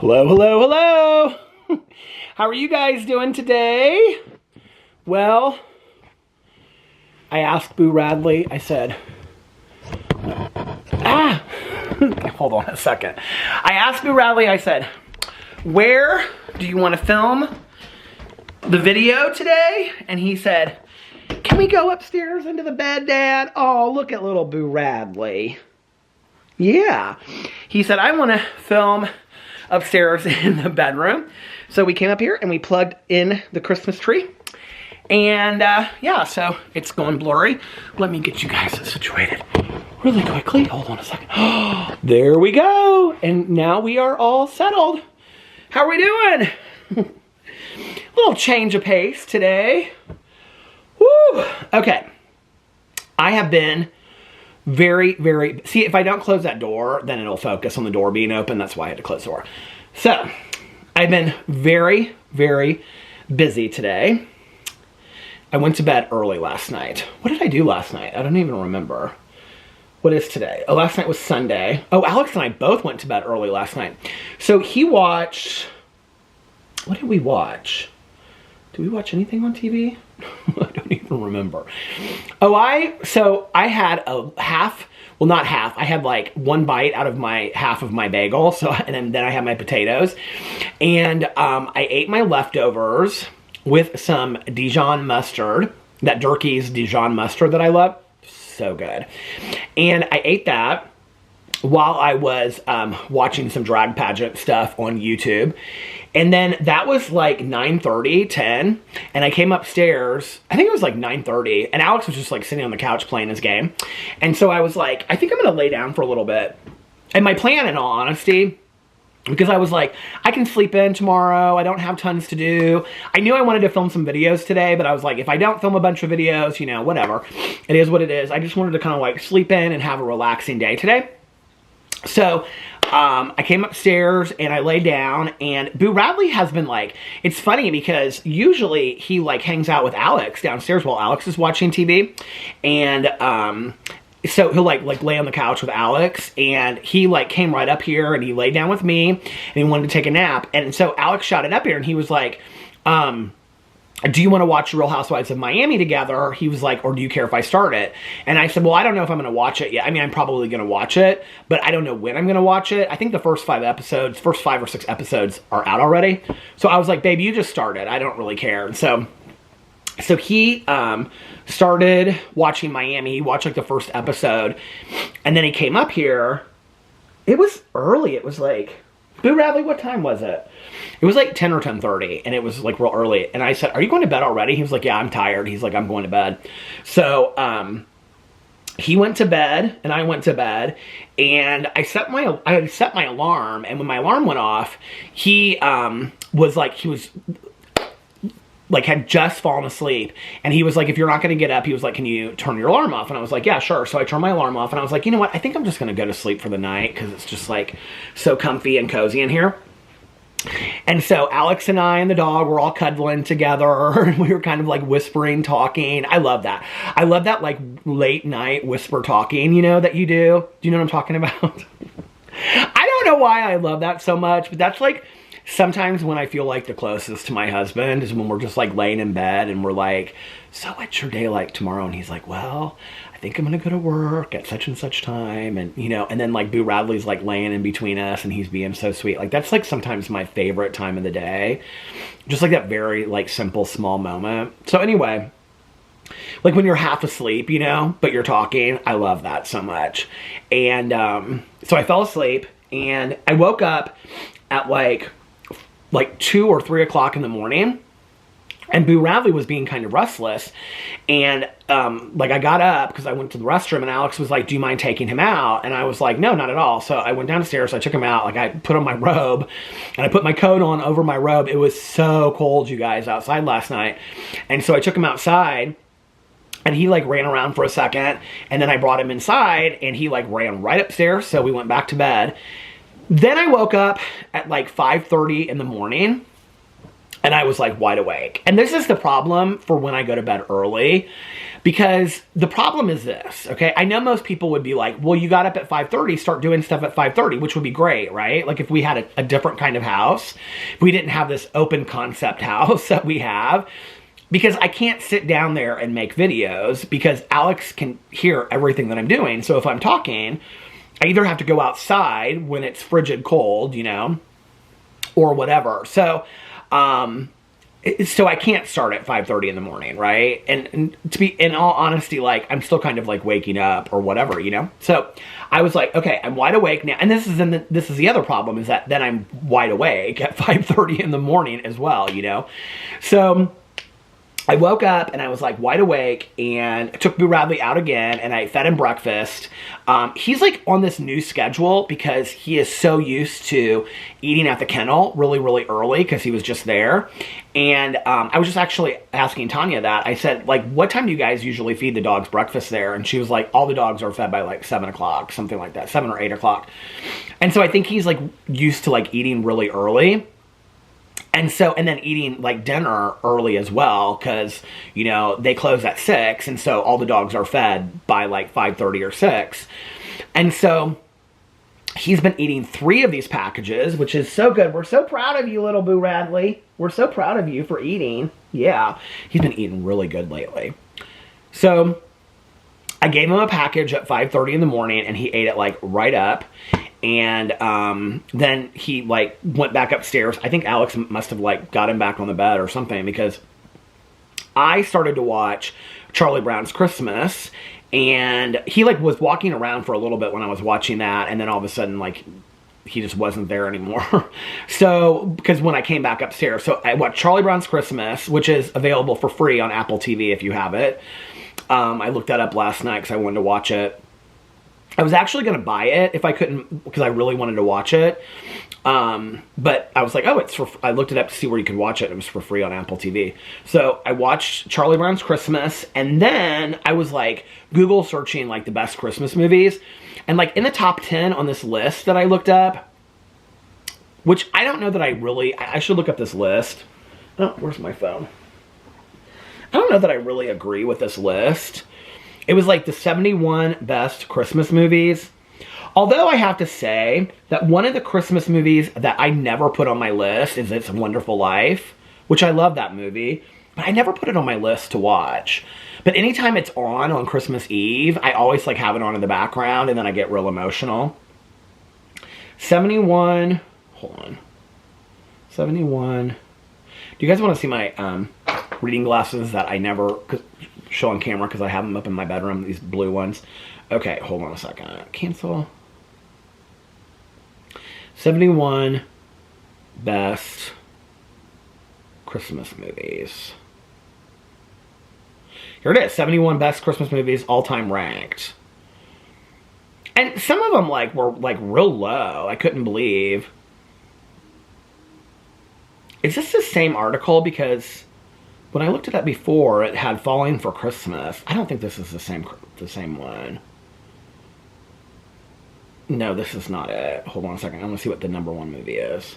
Hello, hello, hello. How are you guys doing today? Well, I asked Boo Radley, I said, hold on a second. I asked Boo Radley, I said, where do you want to film the video today? And he said, can we go upstairs into the bed, Dad? Oh, look at little Boo Radley. Yeah. He said, I want to film upstairs in the bedroom. So we came up here and we plugged in the Christmas tree. And yeah, so it's going blurry. Let me get you guys situated really quickly. Hold on a second. Oh, there we go. And now we are all settled. How are we doing? Little change of pace today. Woo! Okay. I have been very, see, if I don't close that door, then it'll focus on the door being open. That's why I had to close the door. So, I've been very busy today. I went to bed early last night. What did I do last night? I don't even remember. What is today? Oh, last night was Sunday. Oh, Alex and I both went to bed early last night. So he watched, what did we watch? Did we watch anything on TV? I don't even remember. Oh, so I had a half, well, not half. I had like one bite out of my half of my bagel. So, and then I had my potatoes. And I ate my leftovers with some Dijon mustard, that Durkee's Dijon mustard that I love. So good. And I ate that while I was watching some drag pageant stuff on YouTube. And then that was like 9:30, 10, and I came upstairs, I think it was like 9:30, and Alex was just like sitting on the couch playing his game. And so I was like, I think I'm gonna lay down for a little bit. And my plan, in all honesty, because I was like, I can sleep in tomorrow, I don't have tons to do. I knew I wanted to film some videos today, but I was like, if I don't film a bunch of videos, you know, whatever. It is what it is. I just wanted to kind of like sleep in and have a relaxing day today. So, I came upstairs and I laid down, and Boo Radley has been like, it's funny because usually he like hangs out with Alex downstairs while Alex is watching TV. And, so he'll like lay on the couch with Alex, and he like came right up here and he laid down with me and he wanted to take a nap. And so Alex shot it up here and he was like, do you want to watch Real Housewives of Miami together? He was like, or do you care if I start it? And I said, well, I don't know if I'm going to watch it yet. I mean, I'm probably going to watch it, but I don't know when I'm going to watch it. I think the first 5 or 6 episodes are out already. So I was like, babe, you just start it. I don't really care. And so he started watching Miami. He watched like the first episode, and then he came up here. It was early. It was like, Boo Radley, what time was it? It was like 10 or 10:30, and it was like real early. And I said, are you going to bed already? He was like, yeah, I'm tired. He's like, I'm going to bed. So he went to bed, and I went to bed, and I set my alarm. And when my alarm went off, he had just fallen asleep. And he was like, if you're not going to get up, he was like, can you turn your alarm off? And I was like, yeah, sure. So I turned my alarm off, and I was like, you know what? I think I'm just going to go to sleep for the night, because it's just like so comfy and cozy in here. And so Alex and I and the dog were all cuddling together. We were kind of like whispering, talking. I love that. I love that like late night whisper talking, you know, that you do. Do you know what I'm talking about? I don't know why I love that so much, but that's like sometimes when I feel like the closest to my husband is when we're just like laying in bed and we're like, so what's your day like tomorrow? And he's like, well, I think I'm gonna go to work at such and such time. And you know, and then like Boo Radley's like laying in between us and he's being so sweet. Like that's like sometimes my favorite time of the day. Just like that very like simple small moment. So anyway, like when you're half asleep, you know, but you're talking, I love that so much. And so I fell asleep and I woke up at like 2 or 3 o'clock in the morning, and Boo Radley was being kind of restless. And like I got up because I went to the restroom, and Alex was like, do you mind taking him out? And I was like, no, not at all. So I went downstairs, I took him out, like I put on my robe and I put my coat on over my robe. It was so cold, you guys, outside last night. And so I took him outside, and he like ran around for a second, and then I brought him inside and he like ran right upstairs. So we went back to bed. Then I woke up at like 5:30 in the morning, And I was like wide awake. And this is the problem for when I go to bed early, because the problem is this, okay? I know most people would be like, well, you got up at 5:30, start doing stuff at 5:30, which would be great, right? Like if we had a different kind of house, if we didn't have this open concept house that we have, because I can't sit down there and make videos because Alex can hear everything that I'm doing. So if I'm talking, I either have to go outside when it's frigid cold, you know, or whatever. So I can't start at 5:30 in the morning, right? And to be, in all honesty, like, I'm still kind of like waking up or whatever, you know? So I was like, okay, I'm wide awake now. And this is the other problem, is that then I'm wide awake at 5:30 in the morning as well, you know? So I woke up and I was like wide awake, and I took Boo Radley out again and I fed him breakfast. He's like on this new schedule because he is so used to eating at the kennel really, really early because he was just there. And I was just actually asking Tanya that. I said, like, what time do you guys usually feed the dogs breakfast there? And she was like, all the dogs are fed by like 7 o'clock, something like that, 7 or 8 o'clock. And so I think he's like used to like eating really early. And then eating like dinner early as well, because, you know, they close at 6, and so all the dogs are fed by like 5:30 or 6. And so he's been eating 3 of these packages, which is so good. We're so proud of you, little Boo Radley. We're so proud of you for eating. Yeah, he's been eating really good lately. So I gave him a package at 5:30 in the morning, and he ate it like right up. And then he like went back upstairs. I think Alex must have like got him back on the bed or something, because I started to watch Charlie Brown's Christmas, and he like was walking around for a little bit when I was watching that, and then all of a sudden like he just wasn't there anymore. So because when I came back upstairs, so I watched Charlie Brown's Christmas, which is available for free on Apple TV if you have it. I looked that up last night because I wanted to watch it. I was actually going to buy it if I couldn't, because I really wanted to watch it. But I was like, oh, I looked it up to see where you could watch it. And it was for free on Apple TV. So I watched Charlie Brown's Christmas, and then I was like Google searching like the best Christmas movies. And like in the top 10 on this list that I looked up, which I don't know that I should look up this list. Oh, where's my phone? I don't know that I really agree with this list. It was like the 71 best Christmas movies. Although I have to say that one of the Christmas movies that I never put on my list is It's a Wonderful Life, which I love that movie, but I never put it on my list to watch. But anytime it's on Christmas Eve, I always like have it on in the background, and then I get real emotional. 71, hold on. 71. Do you guys want to see my reading glasses that I never show on camera because I have them up in my bedroom, these blue ones? Okay, hold on a second. Cancel. 71 best Christmas movies. Here it is. 71 best Christmas movies, all-time ranked. And some of them were real low. I couldn't believe. Is this the same article? Because when I looked at that before, it had Falling for Christmas. I don't think this is the same one. No, this is not it. Hold on a second. I want to see what the #1 movie is.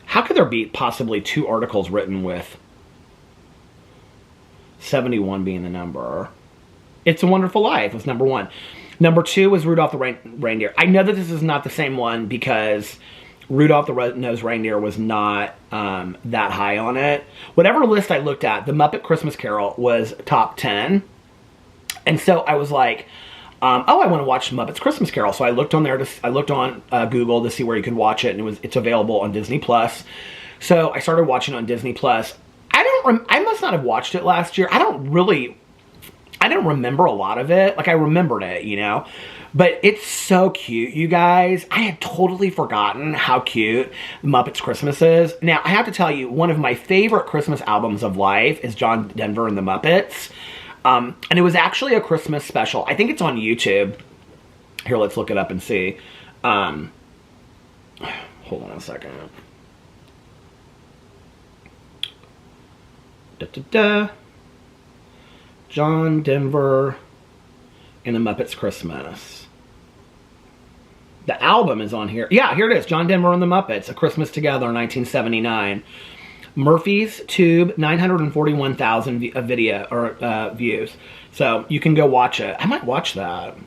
How could there be possibly 2 articles written with 71 being the number? It's a Wonderful Life was #1. #2 was Rudolph the Reindeer. I know that this is not the same one because Rudolph the Red-Nosed Reindeer was not that high on it. Whatever list I looked at, The Muppet Christmas Carol was top 10. And so I was like, oh, I want to watch Muppet's Christmas Carol. So I looked on there. I looked on Google to see where you could watch it, and it's available on Disney Plus. So I started watching on Disney Plus. I must not have watched it last year. I don't remember a lot of it. Like, I remembered it, you know. But it's so cute, you guys. I had totally forgotten how cute Muppets Christmas is. Now, I have to tell you, one of my favorite Christmas albums of life is John Denver and the Muppets. And it was actually a Christmas special. I think it's on YouTube. Here, let's look it up and see. Hold on a second. John Denver and the Muppets Christmas. The album is on here. Yeah, here it is. John Denver and the Muppets, A Christmas Together, 1979. Murphy's Tube, 941,000 video or views. So you can go watch it. I might watch that.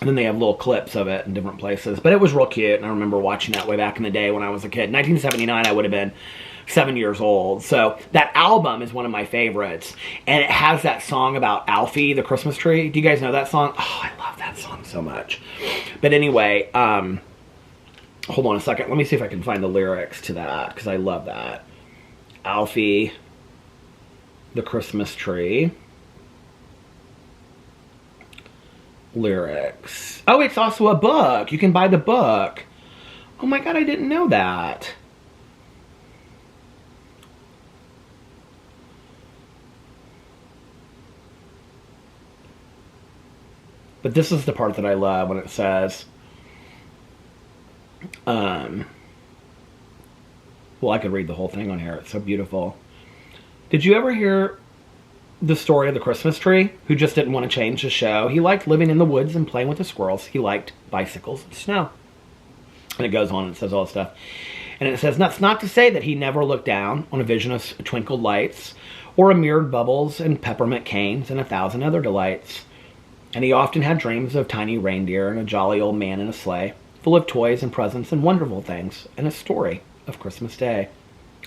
And then they have little clips of it in different places. But it was real cute, and I remember watching that way back in the day when I was a kid. 1979, I would have been 7 years old. So that album is one of my favorites. And it has that song about Alfie, the Christmas tree. Do you guys know that song? Oh, I love that song so much. But anyway, hold on a second. Let me see if I can find the lyrics to that, because I love that. Alfie, the Christmas tree. Lyrics. Oh, it's also a book. You can buy the book. Oh my God, I didn't know that. But this is the part that I love when it says, well, I could read the whole thing on here. It's so beautiful. Did you ever hear the story of the Christmas tree who just didn't want to change the show? He liked living in the woods and playing with the squirrels. He liked bicycles and snow. And it goes on and it says all this stuff. And it says, that's not to say that he never looked down on a vision of twinkled lights or a mirrored bubbles and peppermint canes and 1,000 other delights. And he often had dreams of tiny reindeer and a jolly old man in a sleigh, full of toys and presents and wonderful things, and a story of Christmas Day.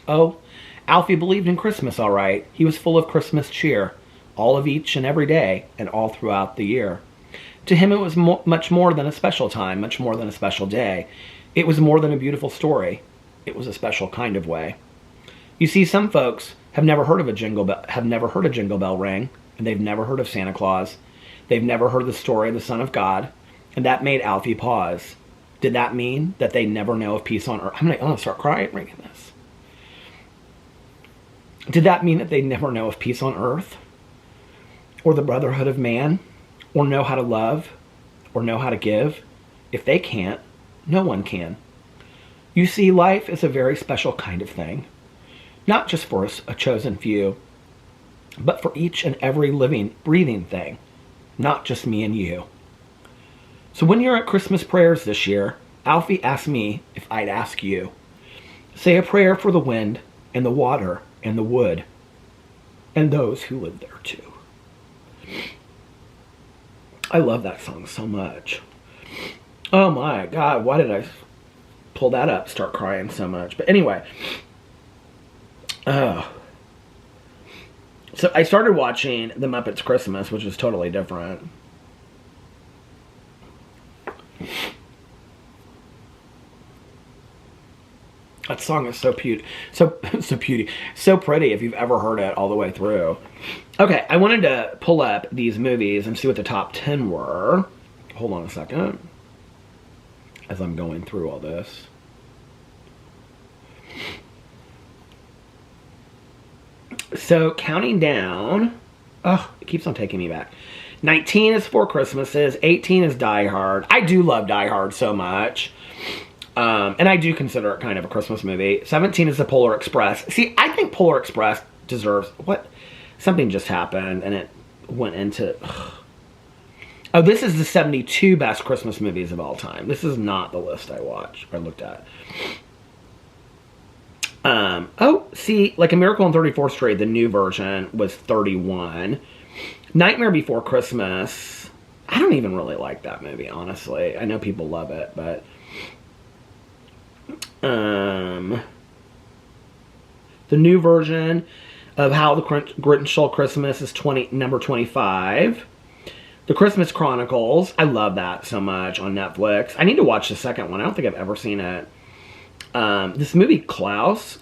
Oh, Alfie believed in Christmas all right. He was full of Christmas cheer, all of each and every day, and all throughout the year. To him it was much more than a special time, much more than a special day. It was more than a beautiful story. It was a special kind of way. You see, some folks have never heard of a jingle bell ring, and they've never heard of Santa Claus. They've never heard the story of the Son of God, and that made Alfie pause. Did that mean that they never know of peace on earth? I'm gonna start crying reading this. Did that mean that they never know of peace on earth? Or the brotherhood of man? Or know how to love? Or know how to give? If they can't, no one can. You see, life is a very special kind of thing. Not just for a chosen few, but for each and every living, breathing thing. Not just me and you. So when you're at Christmas prayers this year, Alfie asked me if I'd ask you. Say a prayer for the wind and the water and the wood and those who live there too. I love that song so much. Oh my God, why did I pull that up, start crying so much? But anyway. So I started watching The Muppets Christmas, which is totally different. That song is so pretty if you've ever heard it all the way through. Okay, I wanted to pull up these movies and see what the top 10 were. Hold on a second. As I'm going through all this. So, counting down, oh, it keeps on taking me back. 19 is Four Christmases, 18 is Die Hard. I do love Die Hard so much. And I do consider it kind of a Christmas movie. 17 is The Polar Express. See, I think Polar Express deserves, what? Something just happened and it went into, oh, this is the 72 best Christmas movies of all time. This is not the list I watched, or looked at. Oh, see, like A Miracle on 34th Street, the new version was 31. Nightmare Before Christmas, I don't even really like that movie, honestly. I know people love it, but the new version of How the Grinch Stole Christmas is number 25. The Christmas Chronicles, I love that so much on Netflix. I need to watch the second one. I don't think I've ever seen it. This movie, Claus,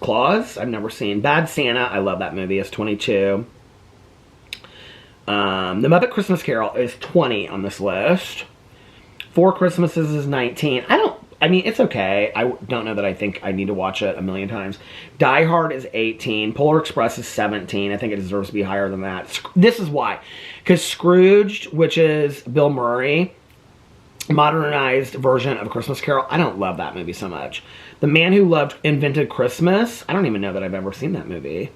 I've never seen. Bad Santa, I love that movie, it's 22. The Muppet Christmas Carol is 20 on this list. Four Christmases is 19. I mean, it's okay. I don't know that I think I need to watch it a million times. Die Hard is 18. Polar Express is 17. I think it deserves to be higher than that. This is why. Because Scrooged, which is Bill Murray, modernized version of A Christmas Carol, I don't love that movie so much. The Man Who Invented Christmas, I don't even know that I've ever seen that movie.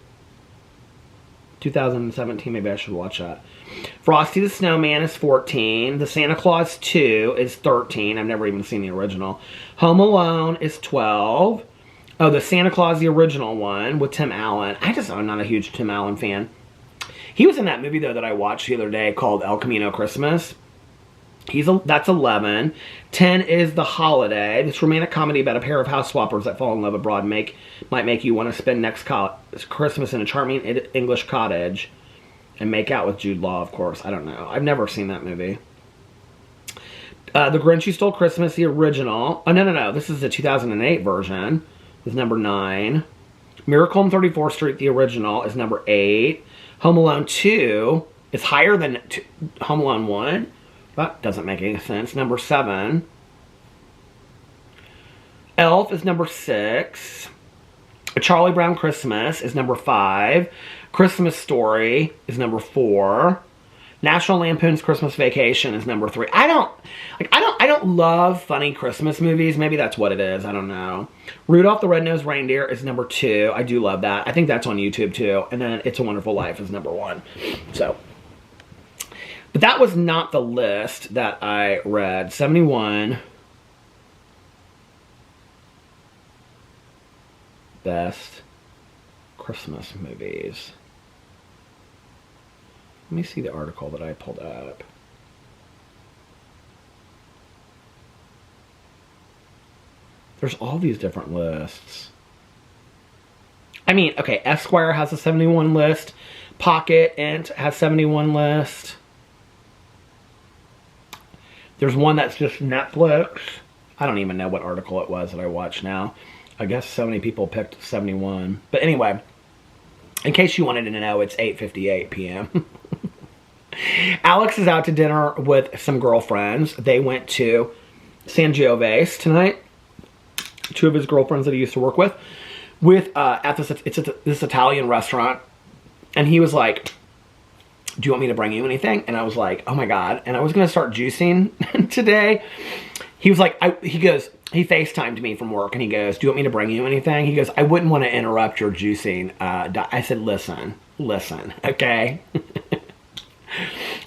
2017, maybe I should watch that. Frosty the Snowman is 14. The Santa Claus 2 is 13. I've never even seen the original. Home Alone is 12. Oh, the Santa Claus, the original one, with Tim Allen. I'm not a huge Tim Allen fan. He was in that movie, though, that I watched the other day called El Camino Christmas. That's 11. 10 is The Holiday. This romantic comedy about a pair of house swappers that fall in love abroad might make you want to spend next Christmas in a charming English cottage and make out with Jude Law, of course. I don't know. I've never seen that movie. The Grinch Who Stole Christmas, the original. Oh, no. This is the 2008 version. Is number 9. Miracle on 34th Street, the original, is number 8. Home Alone 2 is higher than Home Alone 1. That doesn't make any sense. Number 7. Elf is number 6. A Charlie Brown Christmas is number 5. Christmas Story is number 4. National Lampoon's Christmas Vacation is number 3. I don't love funny Christmas movies. Maybe that's what it is. I don't know. Rudolph the Red-Nosed Reindeer is number 2. I do love that. I think that's on YouTube too. And then It's a Wonderful Life is number 1. So, but that was not the list that I read. 71 best Christmas movies. Let me see the article that I pulled up. There's all these different lists. I mean, okay, Esquire has a 71 list. Pocket Int has 71 list. There's one that's just Netflix. I don't even know what article it was that I watched now. I guess so many people picked 71. But anyway, in case you wanted to know, it's 8:58 p.m. Alex is out to dinner with some girlfriends. They went to San Giove's tonight. 2 of his girlfriends that he used to work with at this Italian restaurant. And he was like, do you want me to bring you anything? And I was like, oh my God. And I was going to start juicing today. He was like, he FaceTimed me from work and he goes, do you want me to bring you anything? He goes, I wouldn't want to interrupt your juicing. I said, listen, okay?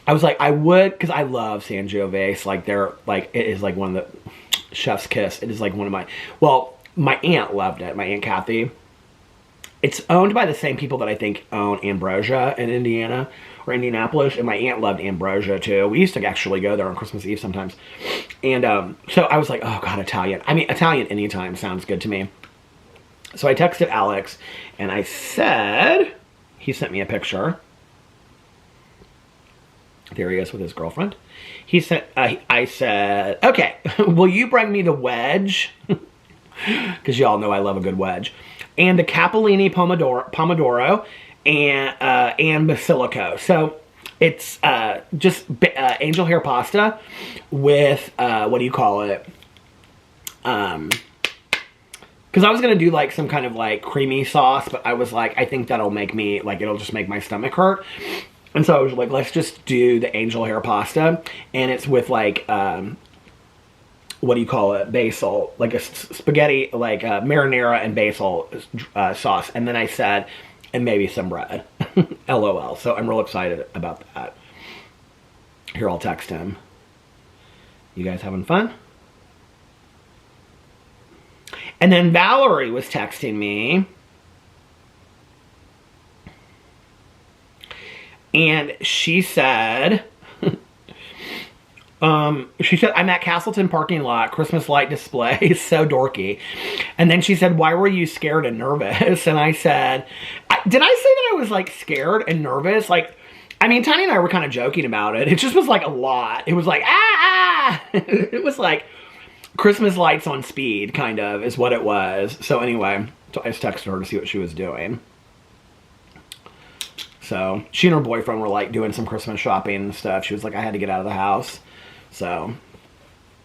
I was like, I would, because I love San Giove's. Like, it is like one of the chef's kiss. It is like one of my aunt loved it. My Aunt Kathy. It's owned by the same people that I think own Ambrosia in Indiana or Indianapolis. And my aunt loved Ambrosia too. We used to actually go there on Christmas Eve sometimes. And so I was like, oh God, Italian. I mean, Italian anytime sounds good to me. So I texted Alex and I said, he sent me a picture. There he is with his girlfriend. He said, I said, okay, will you bring me the wedge? Because y'all know I love a good wedge. And the Capellini Pomodoro and Basilico. So it's just angel hair pasta with, what do you call it? Because I was going to do like some kind of like creamy sauce, but I was like, I think that'll make me, like, it'll just make my stomach hurt. And so I was like, let's just do the angel hair pasta. And it's with like, what do you call it? Basil. Like a spaghetti, like marinara and basil sauce. And then I said, and maybe some bread. LOL. So I'm real excited about that. Here, I'll text him. You guys having fun? And then Valerie was texting me. And she said, I'm at Castleton parking lot, Christmas light display, so dorky. And then she said, why were you scared and nervous? And I said, did I say that I was like scared and nervous? Like, I mean, Tiny and I were kind of joking about it. It just was like a lot. It was like, It was like Christmas lights on speed, kind of, is what it was. So anyway, I just texted her to see what she was doing. So she and her boyfriend were like doing some Christmas shopping and stuff. She was like, I had to get out of the house. So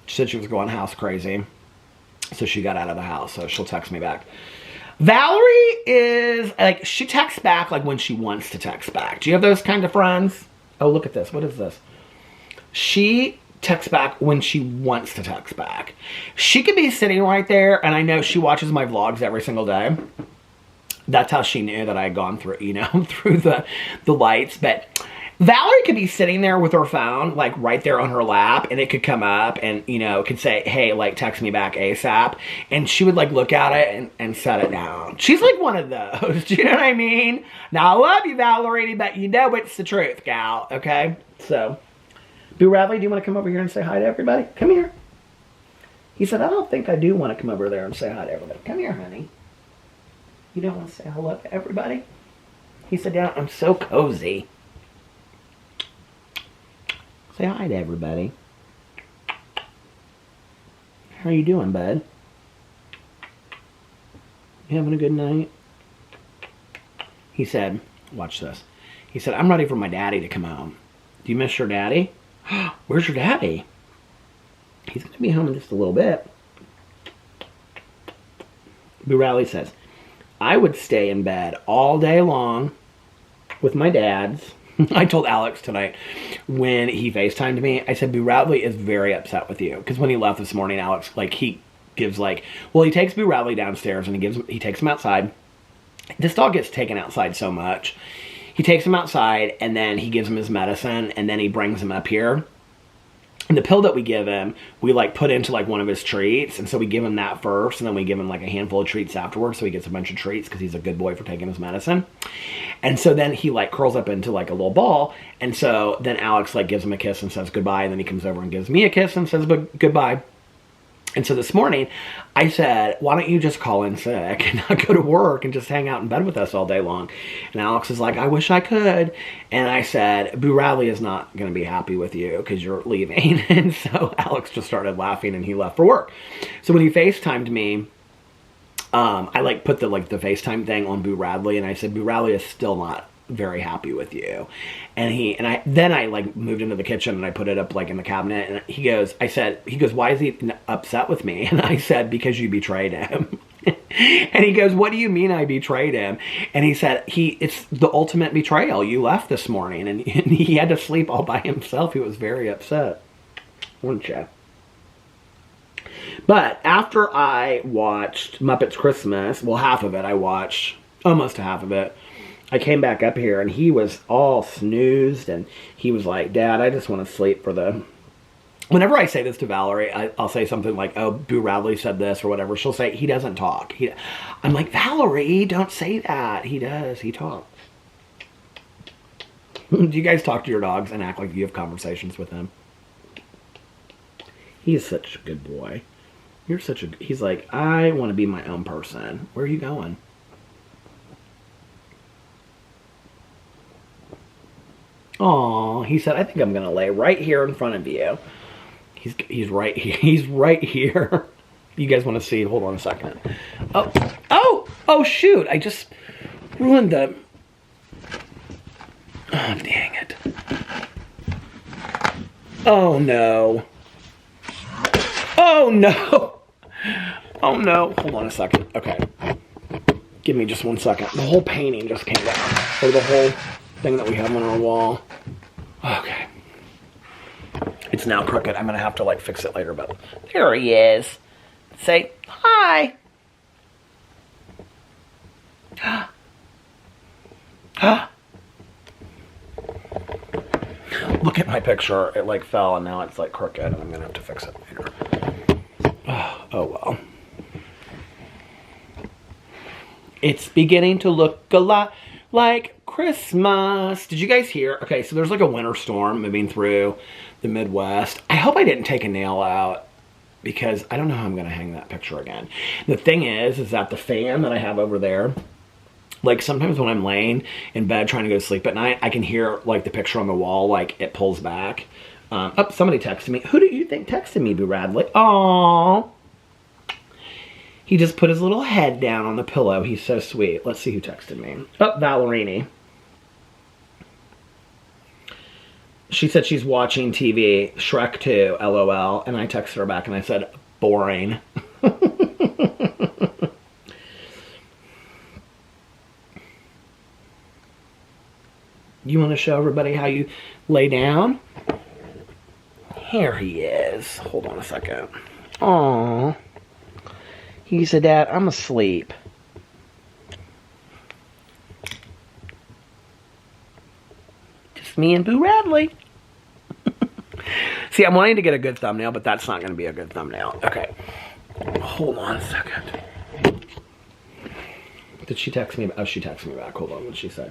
she said she was going house crazy. So she got out of the house. So she'll text me back. Valerie is like, she texts back like when she wants to text back. Do you have those kind of friends? Oh, look at this. What is this? She texts back when she wants to text back. She could be sitting right there. And I know she watches my vlogs every single day. That's how she knew that I had gone through, you know, through the lights. But Valerie could be sitting there with her phone, like right there on her lap, and it could come up and, you know, it could say, hey, like text me back ASAP. And she would like look at it and set it down. She's like one of those, do you know what I mean? Now I love you, Valerie, but you know it's the truth, gal, okay? So, Boo Radley, do you want to come over here and say hi to everybody? Come here. He said, I don't think I do want to come over there and say hi to everybody. Come here, honey. You don't want to say hello to everybody? He said, yeah, I'm so cozy. Say hi to everybody. How are you doing, bud? You having a good night? He said, watch this. He said, I'm ready for my daddy to come home. Do you miss your daddy? Where's your daddy? He's going to be home in just a little bit. Boo Radley says, I would stay in bed all day long with my dads. I told Alex tonight when he FaceTimed me, I said, Boo Radley is very upset with you. Because when he left this morning, Alex, like, he gives, like, well, he takes Boo Radley downstairs and he takes him outside. This dog gets taken outside so much. He takes him outside and then he gives him his medicine and then he brings him up here. And the pill that we give him, we like put into like one of his treats. And so we give him that first and then we give him like a handful of treats afterwards. So he gets a bunch of treats because he's a good boy for taking his medicine. And so then he like curls up into like a little ball. And so then Alex like gives him a kiss and says goodbye. And then he comes over and gives me a kiss and says goodbye. And so this morning, I said, why don't you just call in sick and not go to work and just hang out in bed with us all day long? And Alex is like, I wish I could. And I said, Boo Radley is not going to be happy with you because you're leaving. And so Alex just started laughing and he left for work. So when he FaceTimed me, I like put the FaceTime thing on Boo Radley and I said, Boo Radley is still not very happy with you. And I like moved into the kitchen and I put it up like in the cabinet and he goes, why is he upset with me? And I said, because you betrayed him. And he goes, what do you mean I betrayed him? And he said, it's the ultimate betrayal. You left this morning and he had to sleep all by himself. He was very upset. Weren't you? But after I watched Muppets Christmas, well, half of it I watched, almost half of it, I came back up here and he was all snoozed and he was like, Dad, I just want to sleep for the... Whenever I say this to Valerie, I'll say something like, oh, Boo Radley said this or whatever. She'll say, he doesn't talk. I'm like, Valerie, don't say that. He does. He talks. Do you guys talk to your dogs and act like you have conversations with them? He's such a good boy. He's like, I want to be my own person. Where are you going? Aw, he said, I think I'm going to lay right here in front of you. He's right here. He's right here. You guys want to see? Hold on a second. Oh, shoot. I just ruined the... Oh, dang it. Oh, no. Oh, no. Oh, no. Hold on a second. Okay. Give me just 1 second. The whole painting just came down. Or the whole thing that we have on our wall. Okay. It's now crooked. I'm going to have to like fix it later, but there he is. Say hi. Look at my picture. It like fell and now it's like crooked and I'm going to have to fix it later. Oh well. It's beginning to look a lot like Christmas. Did you guys hear? Okay, so there's like a winter storm moving through the Midwest. I hope I didn't take a nail out because I don't know how I'm going to hang that picture again. The thing is that the fan that I have over there, like sometimes when I'm laying in bed trying to go to sleep at night, I can hear like the picture on the wall, like it pulls back. Oh, somebody texted me. Who do you think texted me, Boo Radley? Aww. He just put his little head down on the pillow. He's so sweet. Let's see who texted me. Oh, Valerini. She said she's watching TV, Shrek 2, LOL. And I texted her back and I said, boring. You want to show everybody how you lay down? Here he is. Hold on a second. Aww. He said, Dad, I'm asleep. me and Boo Radley. See, I'm wanting to get a good thumbnail, but that's not going to be a good thumbnail. Okay. Hold on a second. Did she text me? Oh, she texted me back. Hold on. What did she say?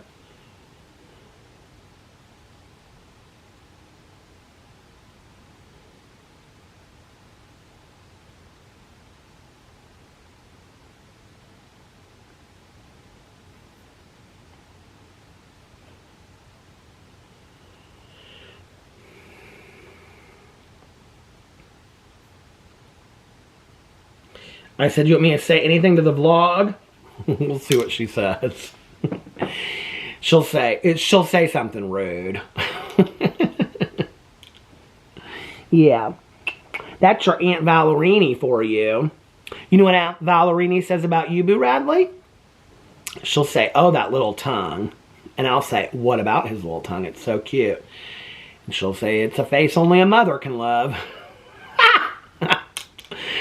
I said, you want me to say anything to the vlog? We'll see what she says. She'll say something rude. Yeah. That's your Aunt Valerini for you. You know what Aunt Valerini says about you, Boo Radley? She'll say, oh, that little tongue. And I'll say, what about his little tongue? It's so cute. And she'll say, it's a face only a mother can love.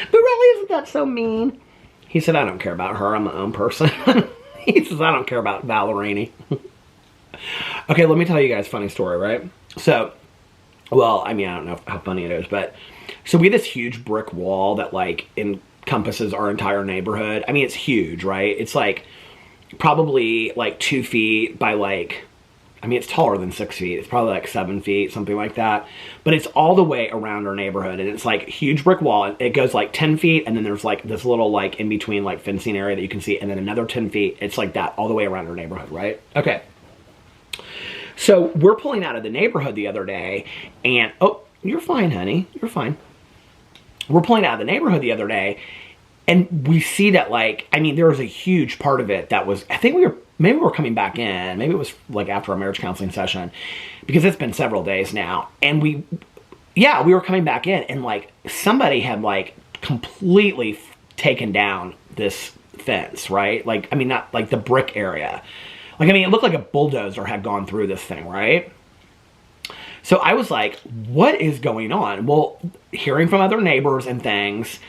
But really, isn't that so mean? He said, I don't care about her. I'm my own person. He says, I don't care about Valerini. Okay, let me tell you guys a funny story, right? So, well, I mean, I don't know how funny it is, but so we have this huge brick wall that like encompasses our entire neighborhood. I mean, it's huge, right? It's like probably like 2 feet by like, I mean, it's taller than 6 feet. It's probably like 7 feet, something like that. But it's all the way around our neighborhood. And it's like huge brick wall. It goes like 10 feet. And then there's like this little like in between like fencing area that you can see. And then another 10 feet. It's like that all the way around our neighborhood, right? Okay. So we're pulling out of the neighborhood the other day. And, oh, you're fine, honey. You're fine. We're pulling out of the neighborhood the other day. And we see that like, I mean, there was a huge part of it that was, I think maybe we're coming back in. Maybe it was like after our marriage counseling session, because it's been several days now. And we were coming back in, and like somebody had like completely taken down this fence, right? Like, I mean, not like the brick area. Like, I mean, it looked like a bulldozer had gone through this thing, right? So I was like, what is going on? Well, hearing from other neighbors and things,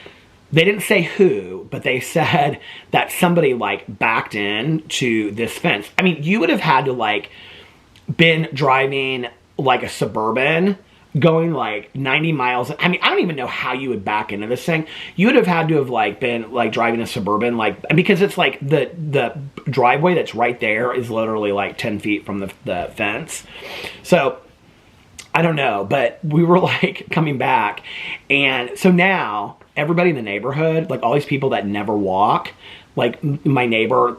they didn't say who, but they said that somebody like backed in to this fence. I mean, you would have had to like been driving like a Suburban going like 90 miles. I mean, I don't even know how you would back into this thing. You would have had to have like been like driving a Suburban, like, because it's like the driveway that's right there is literally like 10 feet from the fence. So I don't know, but we were like coming back. And so now everybody in the neighborhood, like all these people that never walk, like my neighbor,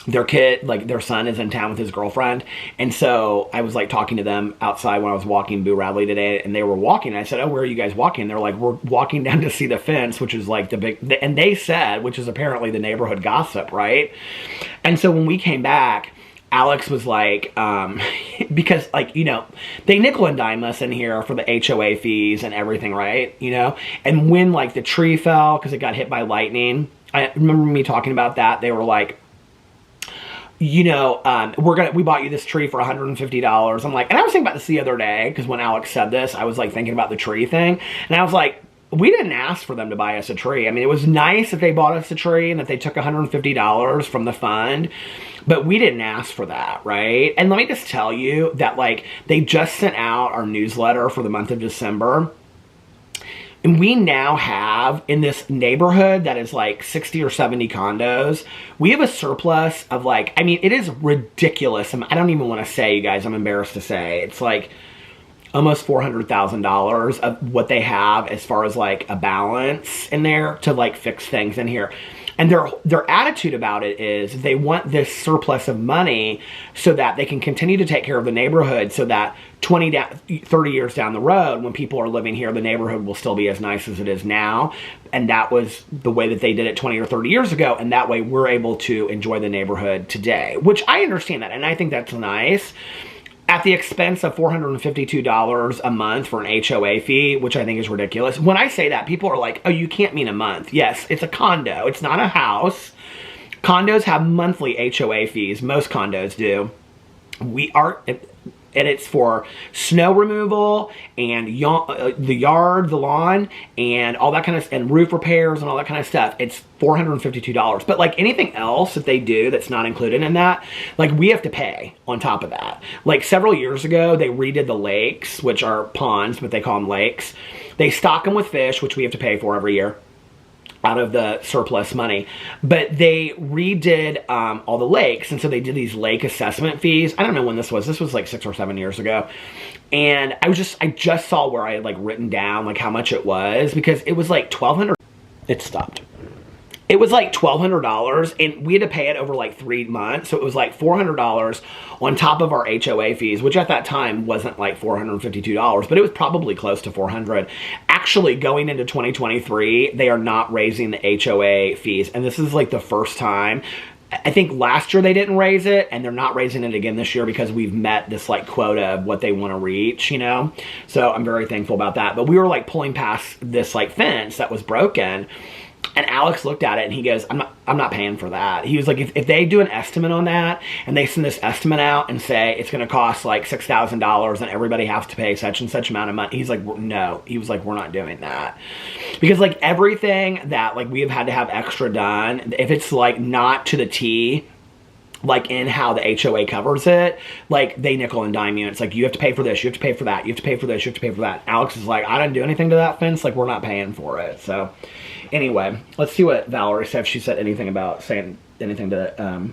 their kid, like their son is in town with his girlfriend. And so I was like talking to them outside when I was walking Boo Radley today, and they were walking. And I said, oh, where are you guys walking? And they're like, we're walking down to see the fence, which is like the big, and they said, which is apparently the neighborhood gossip, right? And so when we came back, Alex was like, because like, you know, they nickel and dime us in here for the HOA fees and everything, right? You know, and when like the tree fell because it got hit by lightning, I remember me talking about that. They were like, you know, we bought you this tree for $150. I'm like, and I was thinking about this the other day, because when Alex said this, I was like thinking about the tree thing, and I was like, we didn't ask for them to buy us a tree. I mean, it was nice if they bought us a tree and that they took $150 from the fund, but we didn't ask for that, right? And let me just tell you that, like, they just sent out our newsletter for the month of December. And we now have, in this neighborhood that is like 60 or 70 condos, we have a surplus of like, I mean, it is ridiculous. I don't even want to say, you guys, I'm embarrassed to say. It's like almost $400,000 of what they have as far as like a balance in there to like fix things in here. And their attitude about it is they want this surplus of money so that they can continue to take care of the neighborhood, so that 30 years down the road, when people are living here, the neighborhood will still be as nice as it is now. And that was the way that they did it 20 or 30 years ago. And that way we're able to enjoy the neighborhood today, which I understand that. And I think that's nice. At the expense of $452 a month for an HOA fee, which I think is ridiculous. When I say that, people are like, oh, you can't mean a month. Yes, it's a condo. It's not a house. Condos have monthly HOA fees. Most condos do. And it's for snow removal and the yard, the lawn, and all that kind of, and roof repairs and all that kind of stuff. It's $452. But like anything else that they do that's not included in that, like we have to pay on top of that. Like several years ago, they redid the lakes, which are ponds, but they call them lakes. They stock them with fish, which we have to pay for every year out of the surplus money, but they redid all the lakes, and so they did these lake assessment fees. I don't know when this was. This was like 6 or 7 years ago, and I just saw where I had like written down like how much it was, because it was like $1,200. It stopped. It was like $1,200, and we had to pay it over like 3 months, so it was like $400 on top of our HOA fees, which at that time wasn't like $452, but it was probably close to $400. Actually, going into 2023, they are not raising the HOA fees, and this is like the first time. I think last year they didn't raise it, and they're not raising it again this year because we've met this like quota of what they want to reach, you know? So I'm very thankful about that. But we were like pulling past this like fence that was broken, and Alex looked at it and he goes, I'm not paying for that. He was like, if they do an estimate on that and they send this estimate out and say it's going to cost like $6,000 and everybody has to pay such and such amount of money, he's like, no. He was like, we're not doing that. Because like everything that like we have had to have extra done, if it's like not to the T, like in how the HOA covers it, like they nickel and dime you. It's like, you have to pay for this, you have to pay for that, you have to pay for this, you have to pay for that. Alex is like, I didn't do anything to that fence, like we're not paying for it. So anyway, let's see what Valerie said, if she said anything about saying anything to,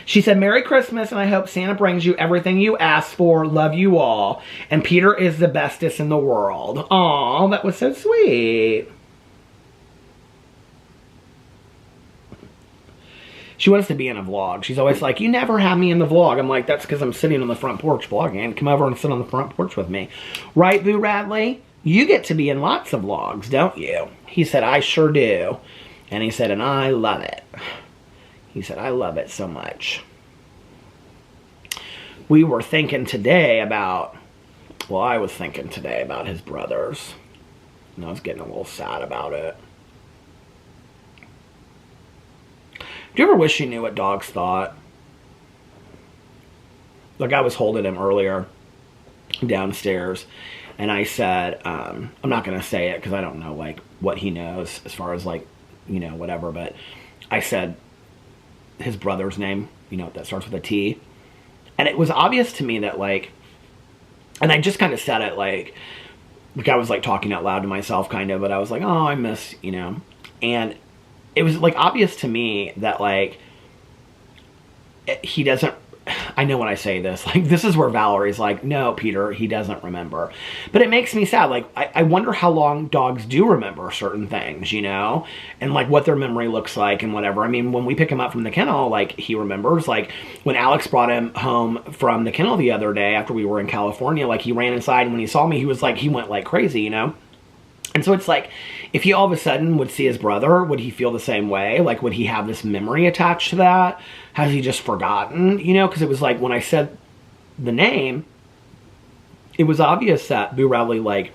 she said, Merry Christmas, and I hope Santa brings you everything you asked for. Love you all. And Peter is the bestest in the world. Aw, that was so sweet. She wants to be in a vlog. She's always like, you never have me in the vlog. I'm like, that's because I'm sitting on the front porch vlogging. Come over and sit on the front porch with me. Right, Boo Radley? You get to be in lots of vlogs, don't you? He said, I sure do. And he said, and I love it. He said, I love it so much. We were thinking today about, well, I was thinking today about his brothers. And I was getting a little sad about it. Do you ever wish you knew what dogs thought? Like, I was holding him earlier downstairs, and I said, I'm not going to say it because I don't know, like, what he knows as far as, like, you know, whatever, but I said his brother's name, you know, that starts with a T, and it was obvious to me that, like, and I just kind of said it, like I was, like, talking out loud to myself, kind of, but I was like, oh, I miss, you know, and it was, like, obvious to me that, like, he doesn't, I know when I say this, like, this is where Valerie's like, no, Peter, he doesn't remember. But it makes me sad. Like, I wonder how long dogs do remember certain things, you know? And, like, what their memory looks like and whatever. I mean, when we pick him up from the kennel, like, he remembers. Like, when Alex brought him home from the kennel the other day after we were in California, like, he ran inside, and when he saw me, he was like, he went like crazy, you know? And so it's like, if he all of a sudden would see his brother, would he feel the same way? Like, would he have this memory attached to that? Has he just forgotten? You know, because it was like, when I said the name, it was obvious that Boo Radley, like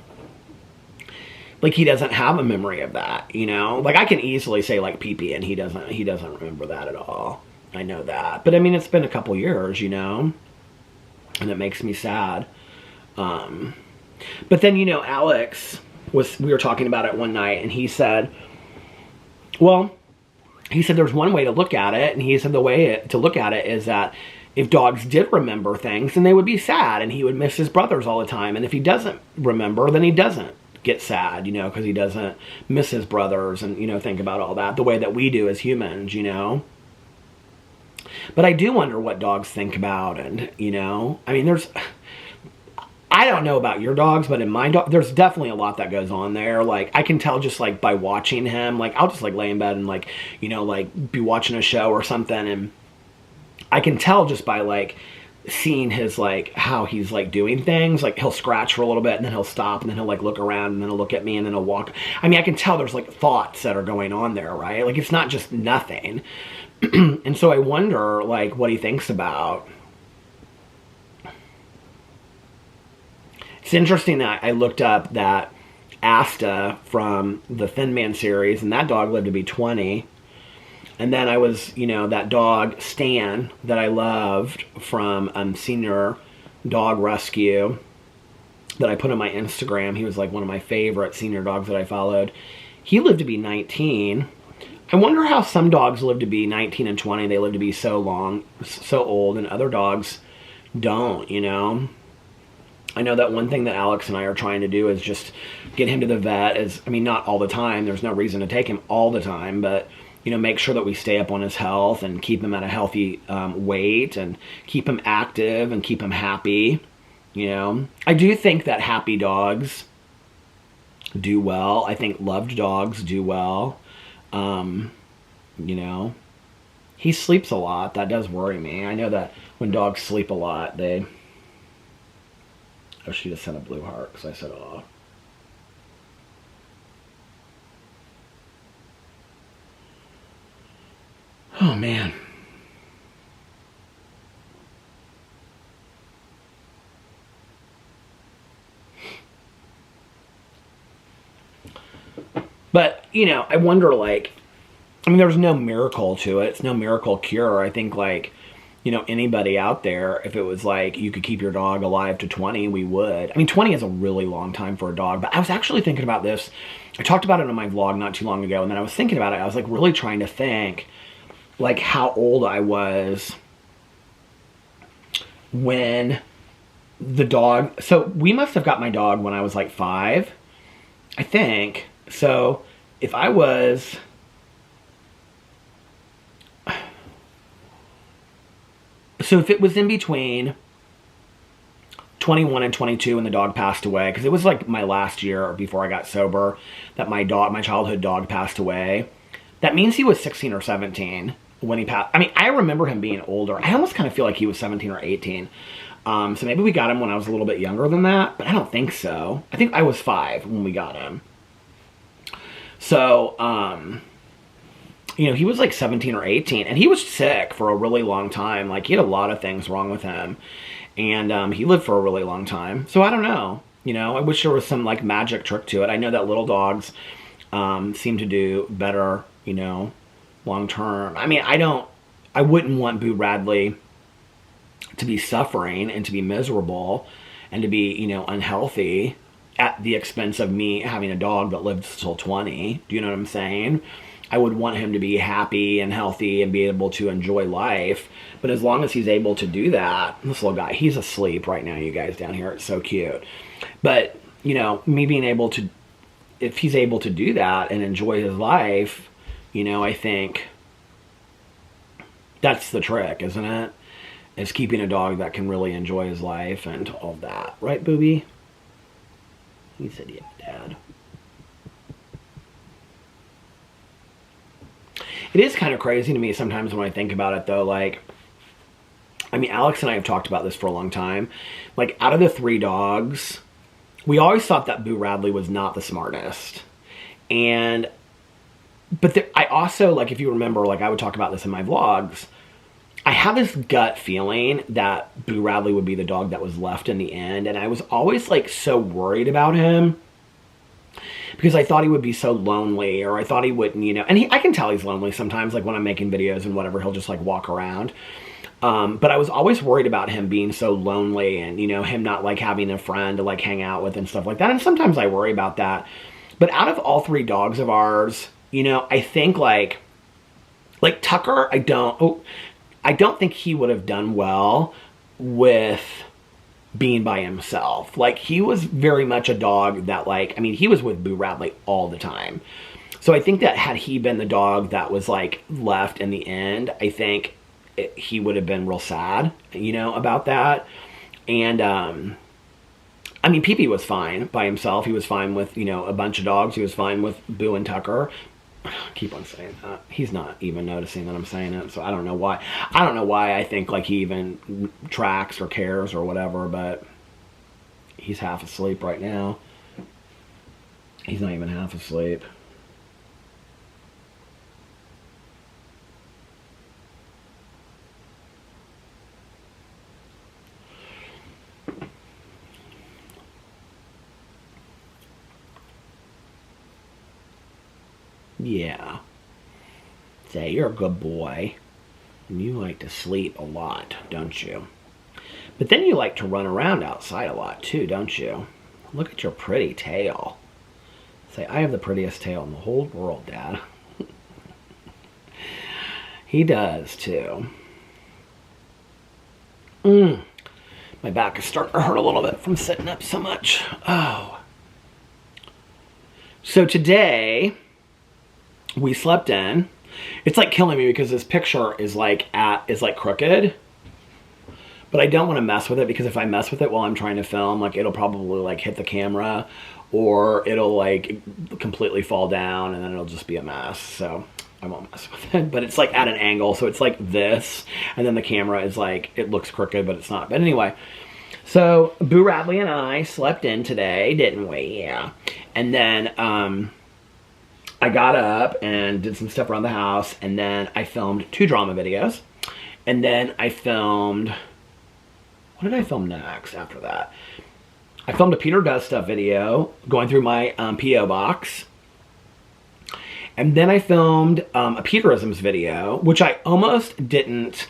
he doesn't have a memory of that, you know? Like, I can easily say, like, pee-pee, and he doesn't remember that at all. I know that. But, I mean, it's been a couple years, you know? And it makes me sad. But then, you know, Alex, we were talking about it one night, and he said, well, he said there's one way to look at it, and he said the way to look at it is that if dogs did remember things, then they would be sad, and he would miss his brothers all the time, and if he doesn't remember, then he doesn't get sad, you know, because he doesn't miss his brothers and, you know, think about all that the way that we do as humans, you know. But I do wonder what dogs think about, and, you know, I mean, I don't know about your dogs, but in my dog, there's definitely a lot that goes on there. Like, I can tell just, like, by watching him. Like, I'll just, like, lay in bed and, like, you know, like, be watching a show or something, and I can tell just by, like, seeing his, like, how he's, like, doing things. Like, he'll scratch for a little bit, and then he'll stop, and then he'll, like, look around, and then he'll look at me, and then he'll walk. I mean, I can tell there's, like, thoughts that are going on there, right? Like, it's not just nothing. And so I wonder, like, what he thinks about. It's interesting that I looked up that Asta from the Thin Man series, and that dog lived to be 20. And then I was, you know, that dog, Stan, that I loved from Senior Dog Rescue that I put on my Instagram. He was like one of my favorite senior dogs that I followed. He lived to be 19. I wonder how some dogs live to be 19 and 20. They live to be so long, so old, and other dogs don't, you know? I know that one thing that Alex and I are trying to do is just get him to the vet. I mean, not all the time. There's no reason to take him all the time, but, you know, make sure that we stay up on his health and keep him at a healthy weight and keep him active and keep him happy, you know? I do think that happy dogs do well. I think loved dogs do well. You know, he sleeps a lot. That does worry me. I know that when dogs sleep a lot, they... Oh, she just sent a blue heart because I said, oh. Oh, man. But, you know, I wonder, like, I mean, there's no miracle to it. It's no miracle cure. I think, like, you know, anybody out there, if it was like you could keep your dog alive to 20, we would. I mean, 20 is a really long time for a dog. But I was actually thinking about this. I talked about it on my vlog not too long ago. And then I was thinking about it. I was, like, really trying to think, like, how old I was when the dog... So we must have got my dog when I was, like, 5, I think. So if I was... So if it was in between 21 and 22 when the dog passed away, because it was like my last year before I got sober that my childhood dog passed away, that means he was 16 or 17 when he passed. I mean, I remember him being older. I almost kind of feel like he was 17 or 18. So maybe we got him when I was a little bit younger than that, but I don't think so. I think I was 5 when we got him. So, you know, he was like 17 or 18, and he was sick for a really long time. Like, he had a lot of things wrong with him, and he lived for a really long time. So I don't know. You know, I wish there was some, like, magic trick to it. I know that little dogs seem to do better, you know, long term. I mean, I wouldn't want Boo Radley to be suffering and to be miserable and to be, you know, unhealthy at the expense of me having a dog that lived till 20. Do you know what I'm saying? I would want him to be happy and healthy and be able to enjoy life. But as long as he's able to do that, this little guy, he's asleep right now, you guys down here. It's so cute. But, you know, me being able to, if he's able to do that and enjoy his life, you know, I think that's the trick, isn't it? Is keeping a dog that can really enjoy his life and all of that. Right, Booby? He said, yeah, Dad. It is kind of crazy to me sometimes when I think about it, though. Like, I mean, Alex and I have talked about this for a long time. Like, out of the 3 dogs, we always thought that Boo Radley was not the smartest. But I also, like, if you remember, like, I would talk about this in my vlogs, I have this gut feeling that Boo Radley would be the dog that was left in the end. And I was always, like, so worried about him, because I thought he would be so lonely, or I thought he wouldn't, you know. And I can tell he's lonely sometimes, like when I'm making videos and whatever, he'll just like walk around. But I was always worried about him being so lonely and, you know, him not like having a friend to like hang out with and stuff like that. And sometimes I worry about that. But out of all 3 dogs of ours, you know, I think like Tucker, I don't think he would have done well with being by himself. Like, he was very much a dog that, like, I mean, he was with Boo Radley all the time. So I think that had he been the dog that was, like, left in the end, I think he would have been real sad, you know, about that. And, I mean, Pee-Pee was fine by himself. He was fine with, you know, a bunch of dogs. He was fine with Boo and Tucker. I keep on saying that. He's not even noticing that I'm saying it, so I don't know why. I don't know why I think like he even tracks or cares or whatever, but he's half asleep right now. He's not even half asleep. Yeah. Say, you're a good boy. And you like to sleep a lot, don't you? But then you like to run around outside a lot too, don't you? Look at your pretty tail. Say, I have the prettiest tail in the whole world, Dad. He does too. My back is starting to hurt a little bit from sitting up so much. Oh. So today, we slept in. It's like killing me because this picture is like crooked. But I don't want to mess with it because if I mess with it while I'm trying to film, like it'll probably like hit the camera or it'll like completely fall down and then it'll just be a mess. So I won't mess with it. But it's like at an angle, so it's like this, and then the camera is like, it looks crooked, but it's not. But anyway, so Boo Radley and I slept in today, didn't we? Yeah. And then I got up and did some stuff around the house, and then I filmed 2 drama videos. And then I filmed, what did I film next after that? I filmed a Peter Does Stuff video, going through my P.O. box. And then I filmed a Peterisms video, which I almost didn't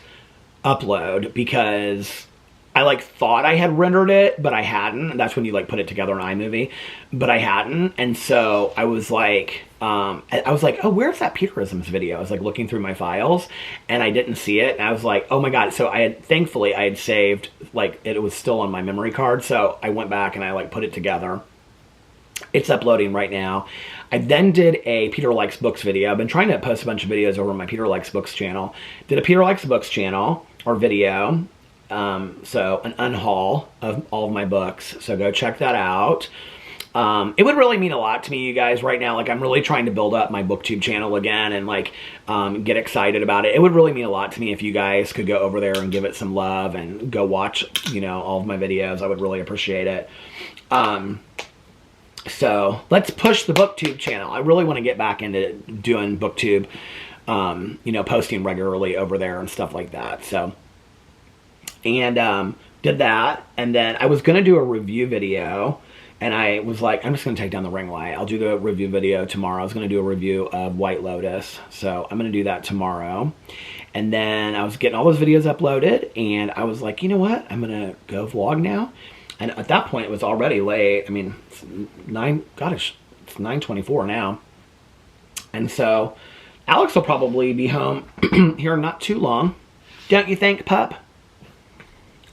upload because I like thought I had rendered it, but I hadn't. That's when you like put it together in iMovie, but I hadn't. And so I was like, oh, where's that Peterisms video? I was like looking through my files and I didn't see it. And I was like, oh my God. So thankfully I had saved, like it was still on my memory card. So I went back and I like put it together. It's uploading right now. I then did a Peter Likes Books video. I've been trying to post a bunch of videos over on my Peter Likes Books channel. Did a Peter Likes Books channel or video. So an unhaul of all of my books. So go check that out. It would really mean a lot to me, you guys, right now. Like I'm really trying to build up my BookTube channel again and like get excited about it. It would really mean a lot to me if you guys could go over there and give it some love and go watch, you know, all of my videos. I would really appreciate it. So let's push the BookTube channel. I really want to get back into doing BookTube, you know, posting regularly over there and stuff like that. So, and did that. And then I was going to do a review video. And I was like, I'm just going to take down the ring light. I'll do the review video tomorrow. I was going to do a review of White Lotus. So I'm going to do that tomorrow. And then I was getting all those videos uploaded. And I was like, you know what? I'm going to go vlog now. And at that point, it was already late. I mean, it's 9:24 now. And so Alex will probably be home here not too long. Don't you think, pup?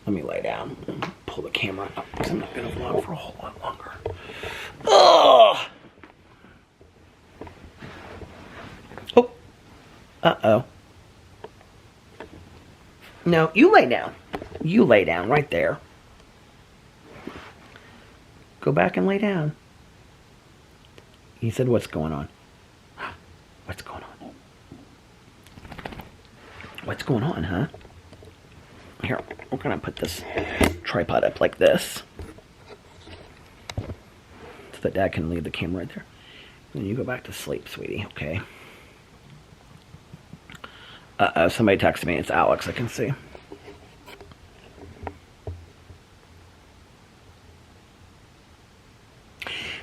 Let me lay down and pull the camera up because I'm not going to vlog for a whole lot longer. Ugh! Oh. Uh-oh. No, you lay down. You lay down right there. Go back and lay down. He said, what's going on? What's going on? What's going on, huh? Here, we're going to put this tripod up like this. So that Dad can leave the camera right there. And you go back to sleep, sweetie, okay? Uh-oh, somebody texted me. It's Alex, I can see.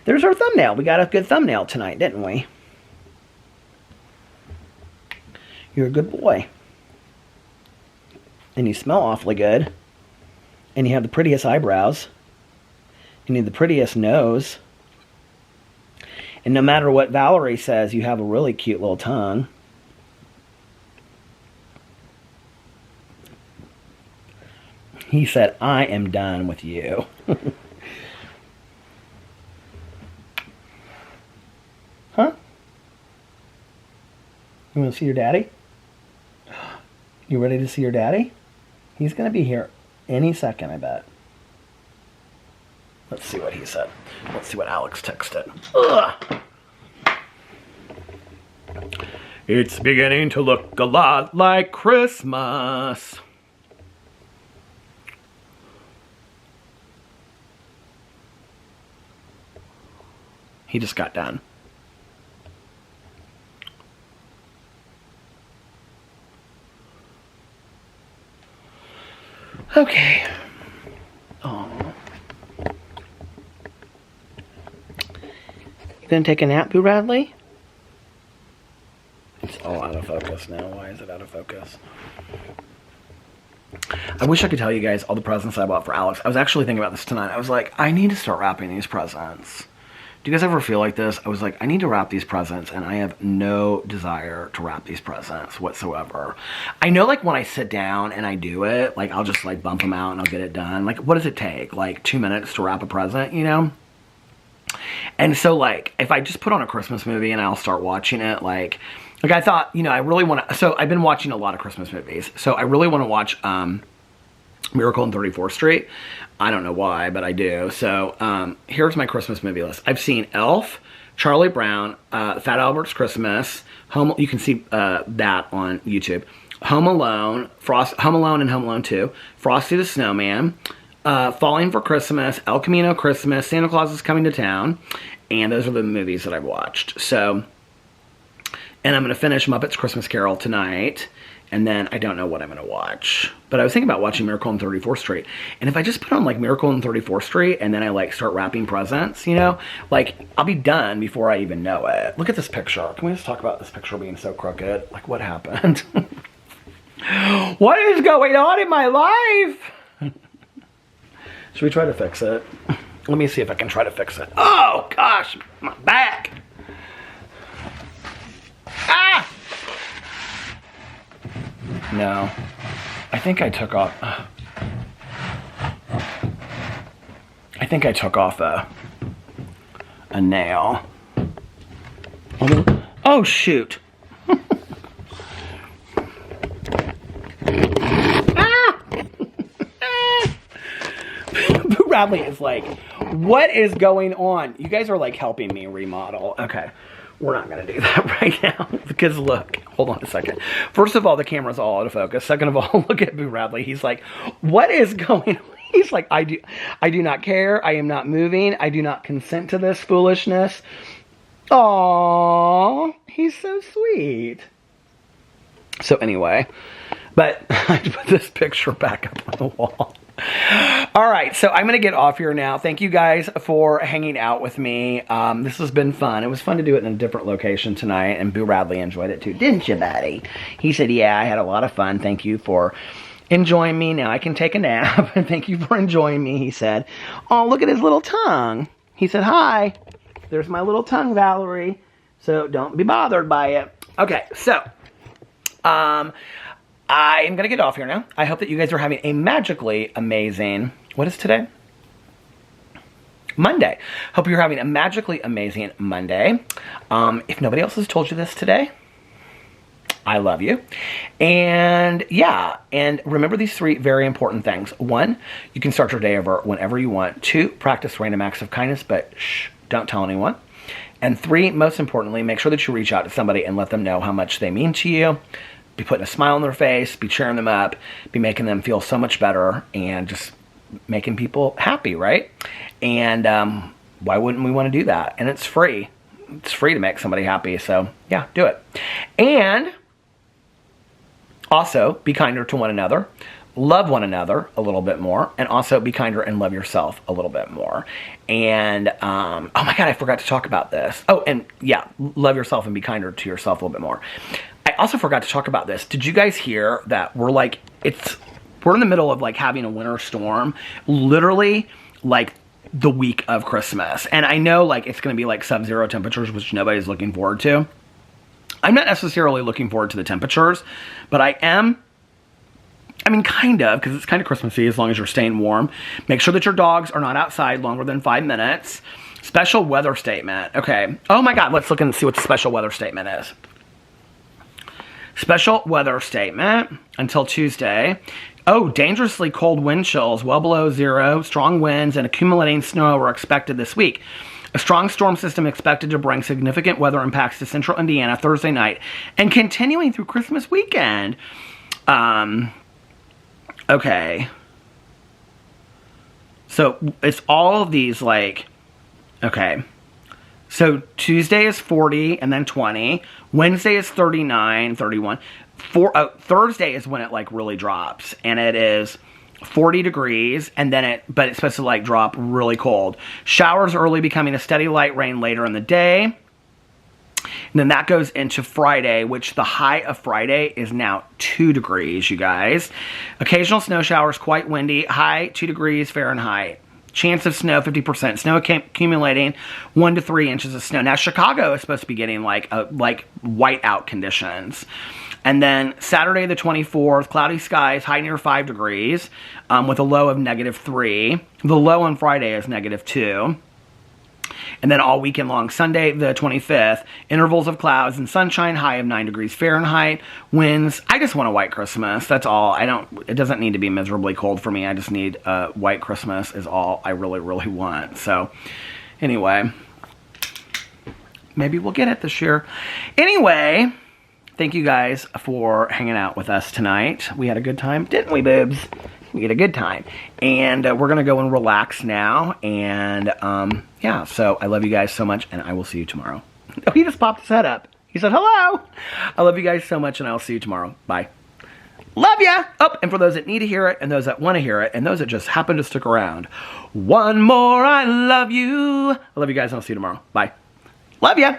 There's our thumbnail. We got a good thumbnail tonight, didn't we? You're a good boy. And you smell awfully good. And you have the prettiest eyebrows. And you have the prettiest nose. And no matter what Valerie says, you have a really cute little tongue. He said, I am done with you. Huh? You want to see your daddy? You ready to see your daddy? He's going to be here any second, I bet. Let's see what he said. Let's see what Alex texted. Ugh. It's beginning to look a lot like Christmas. He just got done. Okay. Oh. You gonna take a nap, Boo Radley? It's all out of focus now. Why is it out of focus? I wish I could tell you guys all the presents I bought for Alex. I was actually thinking about this tonight. I was like, I need to start wrapping these presents. Do you guys ever feel like this? I was like, I need to wrap these presents, and I have no desire to wrap these presents whatsoever. I know, like, when I sit down and I do it, like, I'll just, like, bump them out and I'll get it done. Like, what does it take? Like, 2 minutes to wrap a present, you know? And so, like, if I just put on a Christmas movie and I'll start watching it, like I thought, you know, I really want to, so I've been watching a lot of Christmas movies. So I really want to watch Miracle on 34th Street. I don't know why, but I do. So here's my Christmas movie list. I've seen Elf, Charlie Brown, Fat Albert's Christmas, Home. You can see that on YouTube. Home Alone, Home Alone and Home Alone 2, Frosty the Snowman, Falling for Christmas, El Camino Christmas, Santa Claus is Coming to Town, and those are the movies that I've watched. So, and I'm going to finish Muppets Christmas Carol tonight. And then I don't know what I'm going to watch. But I was thinking about watching Miracle on 34th Street. And if I just put on, like, Miracle on 34th Street and then I, like, start wrapping presents, you know, like, I'll be done before I even know it. Look at this picture. Can we just talk about this picture being so crooked? Like, what happened? What is going on in my life? Should we try to fix it? Let me see if I can try to fix it. Oh, gosh, my back. Ah! No, I think I took off. I think I took off a nail. Oh shoot! Ah! Boo Radley is like, what is going on? You guys are like helping me remodel. Okay. We're not going to do that right now because look, hold on a second. First of all, the camera's all out of focus. Second of all, look at Boo Radley. He's like, what is going on? He's like, I do not care. I am not moving. I do not consent to this foolishness. Aww, he's so sweet. So anyway, but I put this picture back up on the wall. All right, so I'm going to get off here now. Thank you guys for hanging out with me. This has been fun. It was fun to do it in a different location tonight, and Boo Radley enjoyed it too. Didn't you, buddy? He said, yeah, I had a lot of fun. Thank you for enjoying me. Now I can take a nap. And thank you for enjoying me, he said. Oh, look at his little tongue. He said, hi. There's my little tongue, Valerie. So don't be bothered by it. Okay, so I am going to get off here now. I hope that you guys are having a magically amazing, what is today? Monday. Hope you're having a magically amazing Monday. If nobody else has told you this today, I love you. And yeah, and remember these 3 very important things. 1, you can start your day over whenever you want. 2, practice random acts of kindness, but shh, don't tell anyone. And 3, most importantly, make sure that you reach out to somebody and let them know how much they mean to you. Be putting a smile on their face, be cheering them up, be making them feel so much better, and just making people happy, right? And why wouldn't we want to do that? And it's free. It's free to make somebody happy, so yeah, do it. And also, be kinder to one another. Love one another a little bit more, and also be kinder and love yourself a little bit more. And, oh my God, I forgot to talk about this. Oh, and yeah, love yourself and be kinder to yourself a little bit more. I also forgot to talk about this. Did you guys hear that we're in the middle of like having a winter storm, literally like the week of Christmas. And I know like it's going to be like sub-zero temperatures, which nobody's looking forward to. I'm not necessarily looking forward to the temperatures, but I mean, kind of, because it's kind of Christmassy as long as you're staying warm. Make sure that your dogs are not outside longer than 5 minutes. Special weather statement. Okay. Oh my God, let's look and see what the special weather statement is. Special weather statement until Tuesday. Oh, dangerously cold wind chills, well below 0. Strong winds and accumulating snow are expected this week. A strong storm system expected to bring significant weather impacts to central Indiana Thursday night and continuing through Christmas weekend. Okay. So it's all of these like, okay. So Tuesday is 40 and then 20. Wednesday is 39, 31. Thursday is when it like really drops, and it is 40 degrees, and then but it's supposed to like drop really cold. Showers early, becoming a steady light rain later in the day. And then that goes into Friday, which the high of Friday is now 2 degrees, you guys. Occasional snow showers, quite windy, high 2 degrees Fahrenheit. Chance of snow, 50%. Snow accumulating 1 to 3 inches of snow. Now, Chicago is supposed to be getting like whiteout conditions. And then Saturday the 24th, cloudy skies, high near 5 degrees, with a low of -3. The low on Friday is -2. And then all weekend long, Sunday the 25th, intervals of clouds and sunshine, high of 9 degrees Fahrenheit, winds. I just want a white Christmas. That's all. It doesn't need to be miserably cold for me. I just need a white Christmas is all I really, really want. So anyway, maybe we'll get it this year. Anyway, thank you guys for hanging out with us tonight. We had a good time, didn't we, boobs? We had a good time. And we're going to go and relax now. And yeah, so I love you guys so much, and I will see you tomorrow. Oh, he just popped his head up. He said, hello. I love you guys so much, and I'll see you tomorrow. Bye. Love ya. Oh, and for those that need to hear it, and those that want to hear it, and those that just happen to stick around, one more I love you. I love you guys, and I'll see you tomorrow. Bye. Love ya.